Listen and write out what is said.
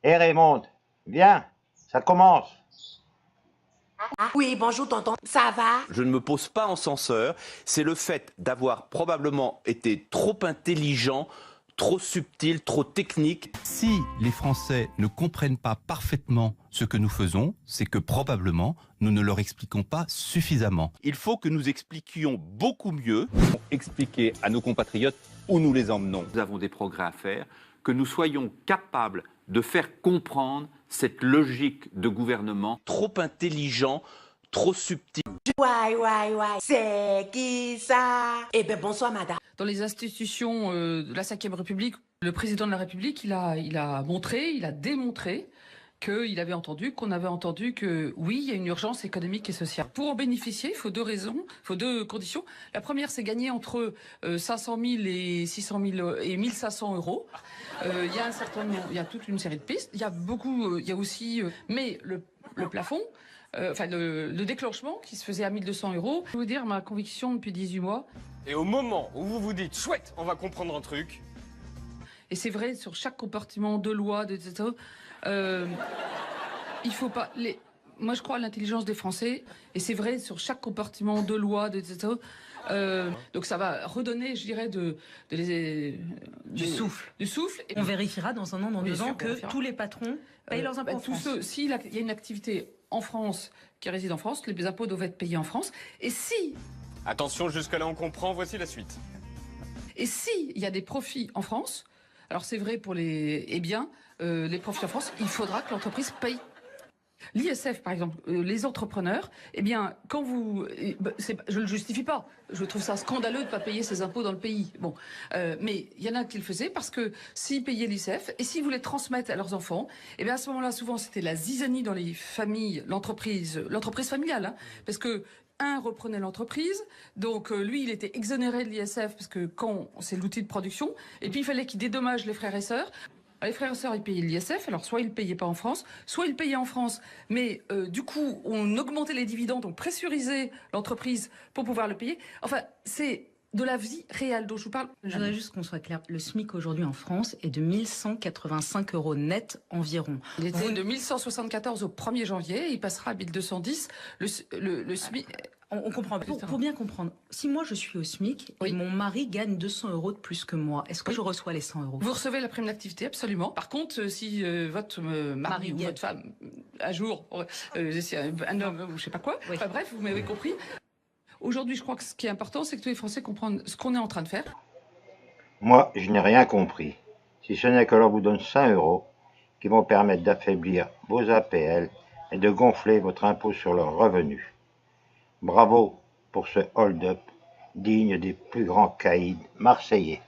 Hé Raymond, viens, ça commence. Oui, bonjour tonton, ça va? Je ne me pose pas en censeur, c'est le fait d'avoir probablement été trop intelligent, trop subtil, trop technique. Si les Français ne comprennent pas parfaitement ce que nous faisons, c'est que probablement nous ne leur expliquons pas suffisamment. Il faut que nous expliquions beaucoup mieux, expliquer à nos compatriotes où nous les emmenons. Nous avons des progrès à faire, que nous soyons capables de faire comprendre cette logique de gouvernement trop intelligent, trop subtil. Ouais, c'est qui ça? Eh bien, bonsoir madame. Dans les institutions de la Ve République, le président de la République, il a montré, il a démontré qu'on avait entendu que oui, il y a une urgence économique et sociale. Pour en bénéficier, il faut deux raisons, il faut deux conditions. La première, c'est gagner entre 500 000 et 600 000 et 1 500 euros. Il y a un certain nombre, il y a toute une série de pistes. Il y a beaucoup, il y a aussi, mais le plafond. Le déclenchement qui se faisait à 1 200 euros. Je vais vous dire ma conviction depuis 18 mois. Et au moment où vous vous dites, chouette, on va comprendre un truc. Et c'est vrai, sur chaque compartiment de loi, etc. Il faut pas... Moi, je crois à l'intelligence des Français. Et c'est vrai, sur chaque compartiment de loi, etc. Donc ça va redonner, je dirais, du souffle. Du souffle. Et on vérifiera dans un an, dans 2 ans, que tous les patrons payent leurs impôts en France. S'il y a une activité en France qui réside en France, les impôts doivent être payés en France. Et si... Attention, jusque-là on comprend, voici la suite. Et si il y a des profits en France, alors c'est vrai pour les biens, les profits en France, il faudra que l'entreprise paye. L'ISF, par exemple, les entrepreneurs, eh bien, quand vous... je ne le justifie pas. Je trouve ça scandaleux de ne pas payer ses impôts dans le pays. Bon, mais il y en a qui le faisaient parce que s'ils payaient l'ISF et s'ils voulaient transmettre à leurs enfants, eh bien, à ce moment-là, souvent, c'était la zizanie dans les familles, l'entreprise familiale, hein, parce que un reprenait l'entreprise, donc lui, il était exonéré de l'ISF parce que quand c'est l'outil de production, et puis il fallait qu'il dédommage les frères et sœurs. Les frères et sœurs, ils payaient l'ISF, alors soit ils ne payaient pas en France, soit ils payaient en France, mais du coup, on augmentait les dividendes, on pressurisait l'entreprise pour pouvoir le payer. Enfin, c'est de la vie réelle dont je vous parle. Je voudrais juste qu'on soit clair. Le SMIC aujourd'hui en France est de 1 185 euros net environ. Il était de 1 174 au 1er janvier, il passera à 1 210. Le SMIC... On comprend. Pour bien comprendre, si moi je suis au SMIC et mon mari gagne 200 euros de plus que moi, est-ce que je reçois les 100 euros? Vous recevez la prime d'activité, absolument. Par contre, si votre mari ou votre femme, un jour, c'est un homme ou je sais pas quoi, enfin, bref, vous m'avez compris. Aujourd'hui, je crois que ce qui est important, c'est que tous les Français comprennent ce qu'on est en train de faire. Moi, je n'ai rien compris. Si ce n'est que l'on vous donne 100 euros qui vont permettre d'affaiblir vos APL et de gonfler votre impôt sur leurs revenus. Bravo pour ce hold-up digne des plus grands caïds marseillais.